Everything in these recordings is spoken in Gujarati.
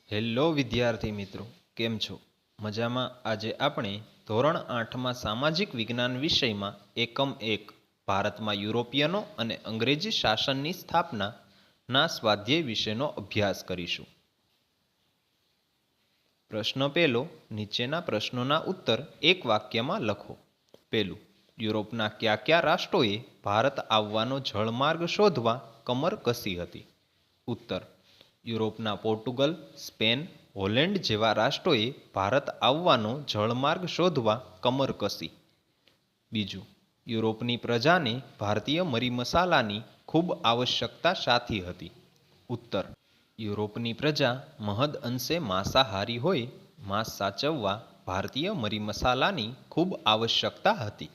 હેલો વિદ્યાર્થી મિત્રો, કેમ છો? મજામાં? આજે આપણે ધોરણ 8માં સામાજિક વિજ્ઞાન વિષયમાં એકમ 1 ભારતમાં યુરોપિયનો અને અંગ્રેજી શાસનની સ્થાપનાના સ્વાધ્યાય વિશેનો અભ્યાસ કરીશું. પ્રશ્ન પહેલો, નીચેના પ્રશ્નોના ઉત્તર એક વાક્યમાં લખો. પહેલું, યુરોપના કયા કયા રાષ્ટ્રોએ ભારત આવવાનો જળમાર્ગ શોધવા કમર કસી હતી? ઉત્તર, યુરોપના પોર્ટુગલ, સ્પેન, હોલેન્ડ જેવા રાષ્ટ્રોએ ભારત આવવાનો જળમાર્ગ શોધવા કમર કસી. બીજું, યુરોપની પ્રજાને ભારતીય મરી મસાલાની ખૂબ આવશ્યકતા શાથી હતી? ઉત્તર, યુરોપની પ્રજા મહદ અંશે માંસાહારી હોય માંસ સાચવવા ભારતીય મરી મસાલાની ખૂબ આવશ્યકતા હતી.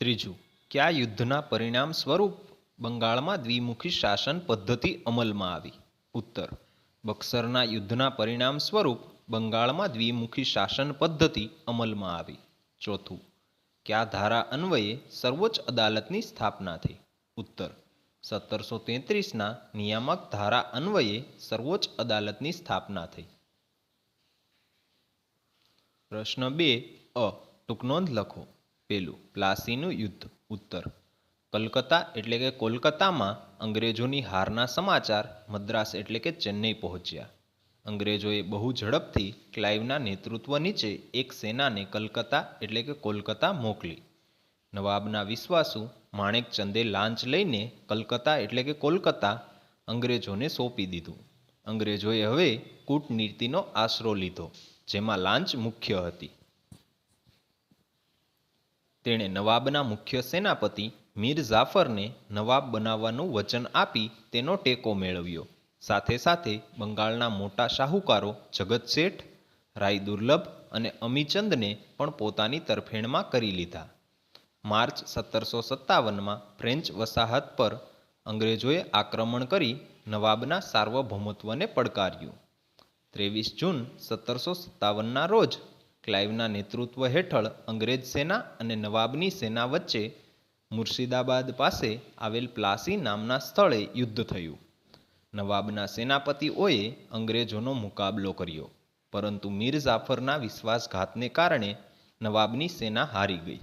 ત્રીજું, કયા યુદ્ધના પરિણામ સ્વરૂપ બંગાળમાં દ્વિમુખી શાસન પદ્ધતિ અમલમાં આવી? ઉત્તર, બક્સરના યુદ્ધના પરિણામ સ્વરૂપ બંગાળમાં દ્વિમુખી શાસન પદ્ધતિ અમલમાં આવી. ચોથું, કયા ધારા અન્વયે સર્વોચ્ચ અદાલતની સ્થાપના થઈ? ઉત્તર, 1733ના નિયામક ધારા અન્વયે સર્વોચ્ચ અદાલતની સ્થાપના થઈ. પ્રશ્ન 2 અ, ટૂંકનોંધ લખો. પહેલું, પ્લાસીનું યુદ્ધ. ઉત્તર, કલકત્તા એટલે કે કોલકાતામાં અંગ્રેજોની હારના સમાચાર મદ્રાસ એટલે કે ચેન્નઈ પહોંચ્યા. અંગ્રેજોએ બહુ ઝડપથી ક્લાઇવના નેતૃત્વ નીચે એક સેનાને કલકત્તા એટલે કે કોલકાતા મોકલી. નવાબના વિશ્વાસુ માણેકચંદે લાંચ લઈને કલકત્તા એટલે કે કોલકાતા અંગ્રેજોને સોંપી દીધું. અંગ્રેજોએ હવે કૂટનીતિનો આશરો લીધો, જેમાં લાંચ મુખ્ય હતી. તેણે નવાબના મુખ્ય સેનાપતિ મીર જાફરને નવાબ બનાવવાનું વચન આપી તેનો ટેકો મેળવ્યો. સાથે સાથે બંગાળના મોટા શાહુકારો જગત શેઠ, રાય દુર્લભ અને અમીચંદને પણ પોતાની તરફેણમાં કરી લીધા. માર્ચ 1757માં ફ્રેન્ચ વસાહત પર અંગ્રેજોએ આક્રમણ કરી નવાબના સાર્વભૌમત્વને પડકાર્યું. 23 જૂન 1757ના રોજ ક્લાઇવના નેતૃત્વ હેઠળ અંગ્રેજ સેના અને નવાબની સેના વચ્ચે મુર્શિદાબાદ પાસે આવેલ પ્લાસી નામના સ્થળે યુદ્ધ થયું. નવાબના સેનાપતિઓએ અંગ્રેજોનો મુકાબલો કર્યો, પરંતુ મીર જાફરના વિશ્વાસઘાતને કારણે નવાબની સેના હારી ગઈ.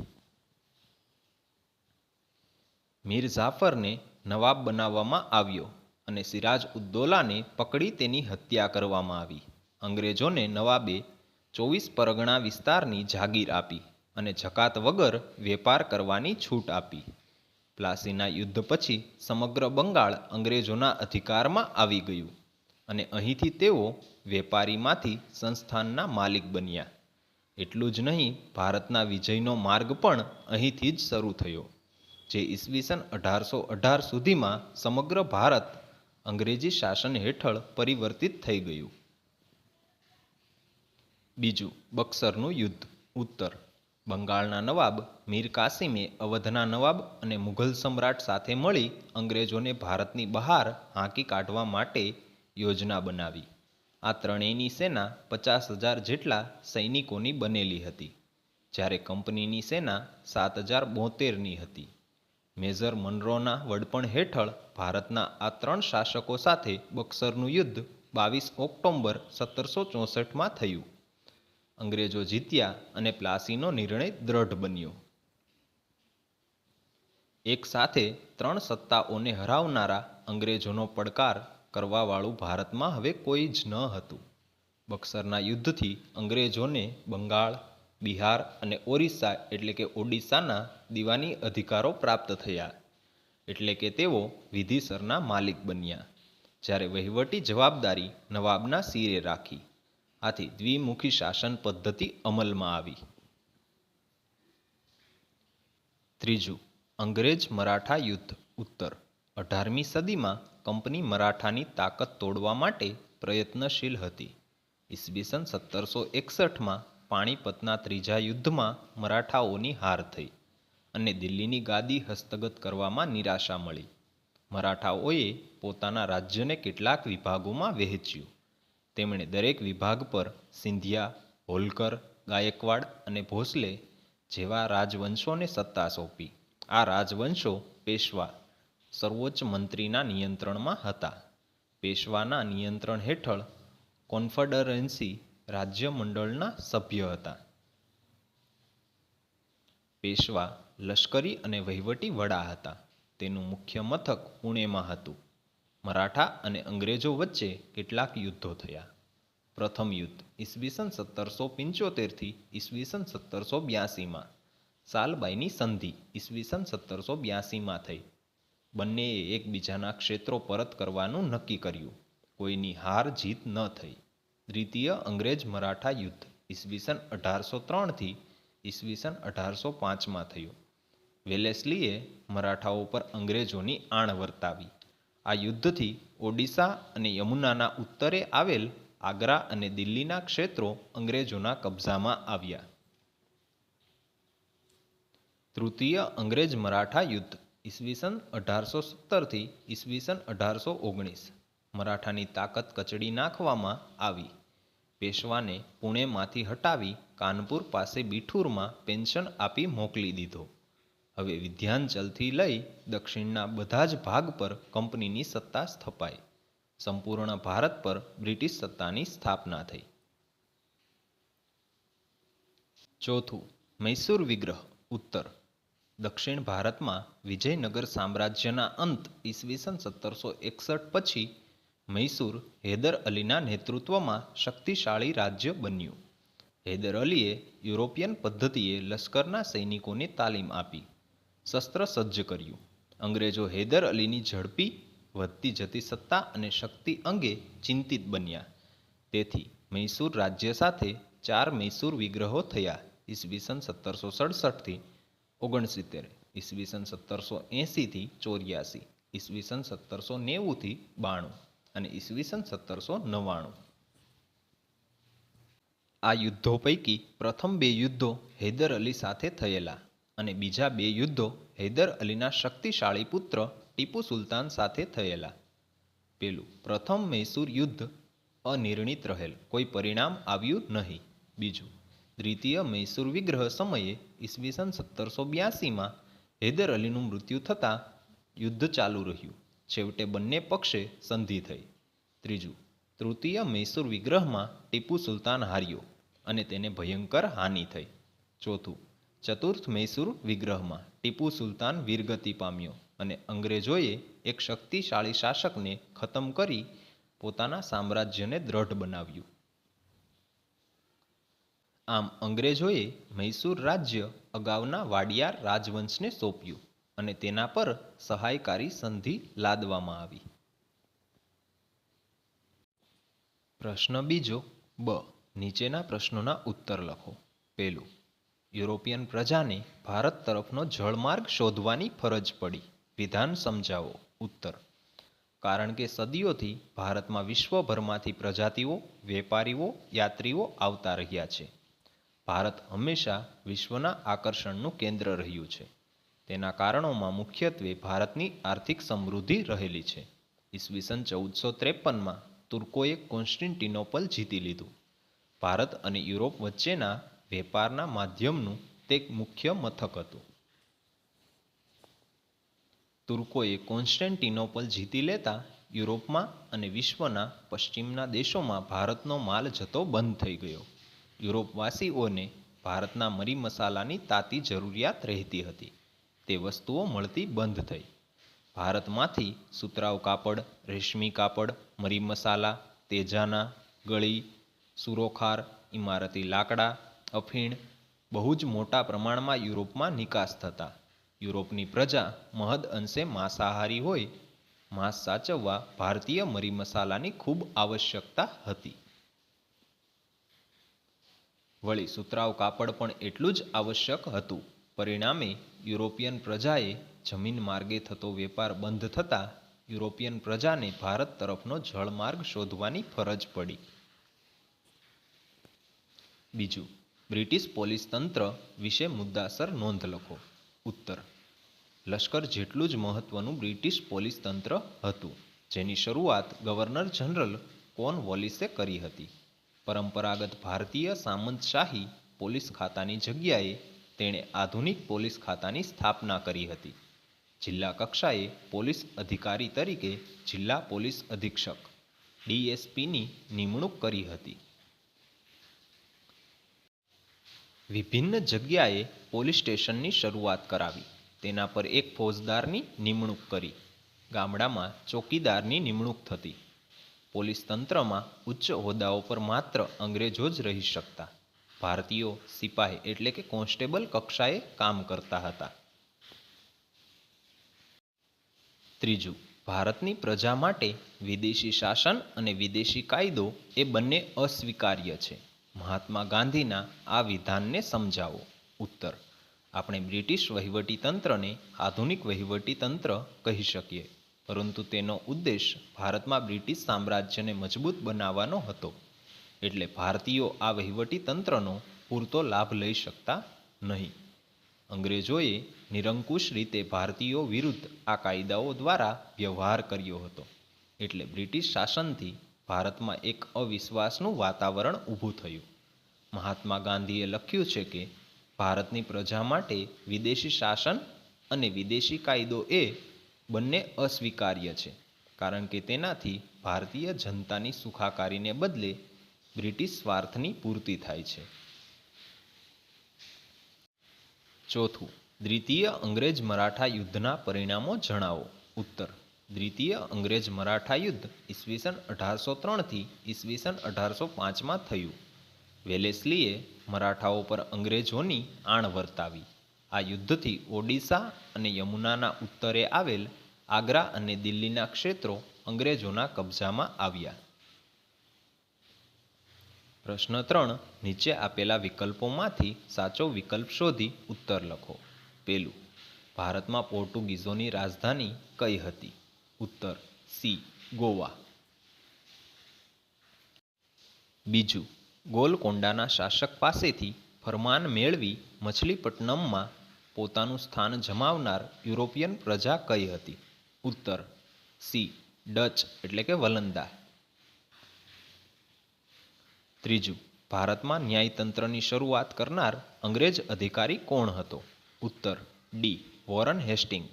મીર જાફરને નવાબ બનાવવામાં આવ્યો અને સિરાજ ઉદ્દૌલાને પકડી તેની હત્યા કરવામાં આવી. અંગ્રેજોને નવાબે 24 પરગણા વિસ્તારની જાગીર આપી અને જકાત વગર વેપાર કરવાની છૂટ આપી. પ્લાસીના યુદ્ધ પછી સમગ્ર બંગાળ અંગ્રેજોના અધિકારમાં આવી ગયું અને અહીંથી તેઓ વેપારીમાંથી સંસ્થાનના માલિક બન્યા. એટલું જ નહીં, ભારતના વિજયનો માર્ગ પણ અહીંથી જ શરૂ થયો, જે ઈસવીસન 1818 સુધીમાં સમગ્ર ભારત અંગ્રેજી શાસન હેઠળ પરિવર્તિત થઈ ગયું. બીજું, બક્સરનું યુદ્ધ. ઉત્તર, બંગાળના નવાબ મીર કાસિમે અવધના નવાબ અને મુઘલ સમ્રાટ સાથે મળી અંગ્રેજોને ભારતની બહાર હાંકી કાઢવા માટે યોજના બનાવી. આ ત્રણેયની સેના 50,000 જેટલા સૈનિકોની બનેલી હતી, જ્યારે કંપનીની સેના 7,072ની હતી. મેજર મનરોના વડપણ હેઠળ ભારતના આ ત્રણ શાસકો સાથે બક્સરનું યુદ્ધ 22 ઓક્ટોબર 1764માં થયું. અંગ્રેજો જીત્યા અને પ્લાસીનો નિર્ણય દ્રઢ બન્યો. એક સાથે ત્રણ સત્તાઓને હરાવનારા અંગ્રેજોનો પડકાર કરવાવાળું ભારતમાં હવે કોઈ જ ન હતું. બક્સરના યુદ્ધથી અંગ્રેજોને બંગાળ, બિહાર અને ઓરિસ્સા એટલે કે ઓડિશાના દીવાની અધિકારો પ્રાપ્ત થયા, એટલે કે તેઓ વિધિસરના માલિક બન્યા, જ્યારે વહીવટી જવાબદારી નવાબના સિરે રાખી. આથી દ્વિમુખી શાસન પદ્ધતિ અમલમાં આવી. ત્રીજું, અંગ્રેજ મરાઠા યુદ્ધ. ઉત્તર, 18મી સદીમાં કંપની મરાઠાની તાકાત તોડવા માટે પ્રયત્નશીલ હતી. ઈસવીસન 1761માં પાણીપતના ત્રીજા યુદ્ધમાં મરાઠાઓની હાર થઈ અને દિલ્હીની ગાદી હસ્તગત કરવામાં નિરાશા મળી. મરાઠાઓએ પોતાના રાજ્યને કેટલાક વિભાગોમાં વહેંચ્યું. તેમણે દરેક વિભાગ પર સિંધિયા, હોલકર, ગાયકવાડ અને ભોસલે જેવા રાજવંશોને સત્તા સોંપી. આ રાજવંશો પેશવા, સર્વોચ્ચ મંત્રીના નિયંત્રણમાં હતા. પેશવાના નિયંત્રણ હેઠળ કોન્ફેડરન્સી રાજ્યમંડળના સભ્ય હતા. પેશવા લશ્કરી અને વહીવટી વડા હતા. તેનું મુખ્ય મથક પુણેમાં હતું. મરાઠા અને અંગ્રેજો વચ્ચે કેટલાક યુદ્ધો થયા. પ્રથમ યુદ્ધ ઈસવીસન 1775 ઈસવીસન 1782 સાલબાઈની સંધિ ઈસવીસન 1782 થઈ. બંનેએ એકબીજાના ક્ષેત્રો પરત કરવાનું નક્કી કર્યું. કોઈની હાર જીત ન થઈ. દ્વિતીય અંગ્રેજ મરાઠા યુદ્ધ ઈસવીસન 1803 ઈસવીસન 1805 થયું. વેલેસ્લીએ મરાઠાઓ પર અંગ્રેજોની આણ વર્તાવી. આ યુદ્ધથી ઓડિશા અને યમુનાના ઉત્તરે આવેલ આગ્રા અને દિલ્હીના ક્ષેત્રો અંગ્રેજોના કબજામાં આવ્યા. તૃતીય અંગ્રેજ મરાઠા યુદ્ધ ઈસવીસન 1817 ઈસવીસન 1819 મરાઠાની તાકાત કચડી નાખવામાં આવી. પેશવાને પુણેમાંથી હટાવી કાનપુર પાસે બિઠુરમાં પેન્શન આપી મોકલી દીધો. હવે વિધ્યાંચલથી લઈ દક્ષિણના બધા જ ભાગ પર કંપનીની સત્તા સ્થપાઈ. સંપૂર્ણ ભારત પર બ્રિટિશ સત્તાની સ્થાપના થઈ. ચોથું મૈસૂર વિગ્રહ ઉત્તર. દક્ષિણ ભારતમાં વિજયનગર સામ્રાજ્યના અંત ઈસવીસન 1761 પછી મૈસૂર હૈદર અલીના નેતૃત્વમાં શક્તિશાળી રાજ્ય બન્યું. હૈદર અલીએ યુરોપિયન પદ્ધતિએ લશ્કરના સૈનિકોને તાલીમ આપી, શસ્ત્ર સજ્જ કર્યું. અંગ્રેજો હૈદર અલીની ઝડપી વધતી જતી સત્તા અને શક્તિ અંગે ચિંતિત બન્યા. તેથી મૈસૂર રાજ્ય સાથે 4 મૈસૂર વિગ્રહો થયા. ઈસવીસન 1767 69, ઈસવીસન 1780 84, ઈસવીસન 1790 92 અને ઈસવીસન 1799. આ યુદ્ધો પૈકી પ્રથમ 2 યુદ્ધો હૈદર અલી સાથે થયેલા અને બીજા 2 યુદ્ધો હૈદર અલીના શક્તિશાળી પુત્ર ટીપુ સુલતાન સાથે થયેલા. પેલું પ્રથમ મૈસૂર યુદ્ધ અનિર્ણિત રહેલ, કોઈ પરિણામ આવ્યું નહીં. બીજું દ્વિતીય મૈસૂર વિગ્રહ સમયે ઈસવીસન 1782 હૈદર અલીનું મૃત્યુ થતાં યુદ્ધ ચાલુ રહ્યું. છેવટે બંને પક્ષે સંધિ થઈ. ત્રીજું તૃતીય મૈસૂર વિગ્રહમાં ટીપુ સુલતાન હાર્યો અને તેને ભયંકર હાનિ થઈ. ચોથું ચતુર્થ મૈસૂર વિગ્રહમાં ટીપુ સુલતાન વીરગતિ પામ્યો અને અંગ્રેજોએ એક શક્તિશાળી શાસકને ખતમ કરી પોતાના સામ્રાજ્યને દ્રઢ બનાવ્યું. આમ અંગ્રેજોએ મૈસૂર રાજ્ય અગાઉના વાડિયાર રાજવંશને સોંપ્યું અને તેના પર સહાયકારી સંધિ લાદવામાં આવી. પ્રશ્ન બીજો બ. નીચેના પ્રશ્નોના ઉત્તર લખો. પહેલું યુરોપિયન પ્રજાને ભારત તરફનો જળમાર્ગ શોધવાની ફરજ પડી. વિધાન સમજાવો. ઉત્તર કારણ કે સદીઓથી ભારતમાં વિશ્વભરમાંથી પ્રજાતિઓ, વેપારીઓ, યાત્રીઓ આવતા રહ્યા છે. ભારત હંમેશા વિશ્વના આકર્ષણનું કેન્દ્ર રહ્યું છે. તેના કારણોમાં મુખ્યત્વે ભારતની આર્થિક સમૃદ્ધિ રહેલી છે. ઈસવીસન 1453 તુર્કોએ કોન્સ્ટન્ટિનોપલ જીતી લીધું. ભારત અને યુરોપ વચ્ચેના વેપારના માધ્યમનું તે મુખ્ય મથક હતું. તુર્કોએ કોન્સ્ટન્ટિનોપલ જીતી લેતા યુરોપમાં અને વિશ્વના પશ્ચિમના દેશોમાં ભારતનો માલ જથ્થો બંધ થઈ ગયો. યુરોપવાસીઓને ભારતના મરી મસાલાની તાતી જરૂરિયાત રહેતી હતી. તે વસ્તુઓ મળતી બંધ થઈ. ભારતમાંથી સુતરાઉ કાપડ, રેશમી કાપડ, મરી મસાલા, તેજાના, ગળી, સુરોખાર, ઇમારતી લાકડા, અફીણ બહુ જ મોટા પ્રમાણમાં યુરોપમાં નિકાસ થતા. યુરોપની પ્રજા મહદ અંશે માંસાહારી હોય. માંસ સાચવવા ભારતીય મરી મસાલાની ખૂબ આવશ્યકતા હતી. વળી સુતરાઉ કાપડ પણ એટલું જ આવશ્યક હતું. પરિણામે યુરોપિયન પ્રજાએ જમીન માર્ગે થતો વેપાર બંધ થતાં યુરોપિયન પ્રજાને ભારત તરફનો જળમાર્ગ શોધવાની ફરજ પડી. બીજું બ્રિટિશ પોલીસ તંત્ર વિશે મુદ્દાસર નોંધ લખો. ઉત્તર લશ્કર જેટલું જ મહત્વનું બ્રિટિશ પોલીસ તંત્ર હતું, જેની શરૂઆત ગવર્નર જનરલ કોર્નવોલિસે કરી હતી. પરંપરાગત ભારતીય સામંતશાહી પોલીસ ખાતાની જગ્યાએ તેણે આધુનિક પોલીસ ખાતાની સ્થાપના કરી હતી. જિલ્લા કક્ષાએ પોલીસ અધિકારી તરીકે જિલ્લા પોલીસ અધિક્ષક ડીએસપીની નિમણૂક કરી હતી. વિભિન્ન જગ્યાએ પોલીસ સ્ટેશનની શરૂઆત કરાવી. તેના પર એક ફોજદારની નિમણૂક કરી. ગામડામાં ચોકીદારની નિમણૂક થતી. પોલીસ તંત્રમાં ઉચ્ચ હોદ્દાઓ પર માત્ર અંગ્રેજો જ રહી શકતા. ભારતીયો સિપાહી એટલે કે કોન્સ્ટેબલ કક્ષાએ કામ કરતા હતા. ત્રીજું, ભારતની પ્રજા માટે વિદેશી શાસન અને વિદેશી કાયદો એ બંને અસ્વીકાર્ય છે. મહાત્મા ગાંધીના આ વિધાનને સમજાવો. ઉત્તર, આપણે બ્રિટિશ વહીવટીતંત્રને આધુનિક વહીવટીતંત્ર કહી શકીએ, પરંતુ તેનો ઉદ્દેશ ભારતમાં બ્રિટિશ સામ્રાજ્યને મજબૂત બનાવવાનો હતો. એટલે ભારતીયો આ વહીવટીતંત્રનો પૂરતો લાભ લઈ શકતા નહીં. અંગ્રેજોએ નિરંકુશ રીતે ભારતીયો વિરુદ્ધ આ કાયદાઓ દ્વારા વ્યવહાર કર્યો હતો. એટલે બ્રિટિશ શાસનથી ભારતમાં એક અવિશ્વાસનું વાતાવરણ ઊભું થયું. મહાત્મા ગાંધીએ લખ્યું છે કે ભારતની પ્રજા માટે વિદેશી શાસન અને વિદેશી કાયદો એ બંને અસ્વીકાર્ય છે, કારણ કે તેનાથી ભારતીય જનતાની સુખાકારીને બદલે બ્રિટિશ સ્વાર્થની પૂર્તિ થાય છે. ચોથું, દ્વિતીય અંગ્રેજ મરાઠા યુદ્ધના પરિણામો જણાવો. ઉત્તર, દ્વિતીય અંગ્રેજ મરાઠા યુદ્ધ ઈસવીસન 1803 ઈસવીસન 1805 થયું. વેલેસ્લીએ મરાઠાઓ પર અંગ્રેજોની આણ વર્તાવી. આ યુદ્ધથી ઓડિશા અને યમુનાના ઉત્તરે આવેલ આગ્રા અને દિલ્હીના ક્ષેત્રો અંગ્રેજોના કબજામાં આવ્યા. પ્રશ્ન 3, નીચે આપેલા વિકલ્પોમાંથી સાચો વિકલ્પ શોધી ઉત્તર લખો. પહેલું, ભારતમાં પોર્ટુગીઝોની રાજધાની કઈ હતી? ઉત્તર સી, ગોવા. બીજું, ગોલકોંડાના શાસક પાસેથી ફરમાન મેળવી મછલીપટ્ટનમમાં પોતાનું સ્થાન જમાવનાર યુરોપિયન પ્રજા કઈ હતી? ઉત્તર સી, ડચ એટલે કે વલંદા. ત્રીજું, ભારતમાં ન્યાયતંત્રની શરૂઆત કરનાર અંગ્રેજ અધિકારી કોણ હતો? ઉત્તર D, Warren Hastings.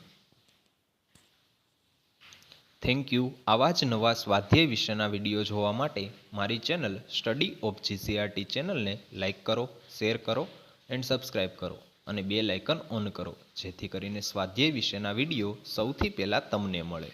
Thank you. આવા જ નવા સ્વાધ્યાય વિશેના વિડીયો જોવા માટે મારી ચેનલ સ્ટડી ઓફ જીસીઆરટી ચેનલને લાઇક કરો, શેર કરો એન્ડ સબસ્ક્રાઈબ કરો અને બેલ આઇકન ઓન કરો, જેથી કરીને સ્વાધ્યાય વિશેના વિડીયો સૌથી પહેલાં તમને મળે.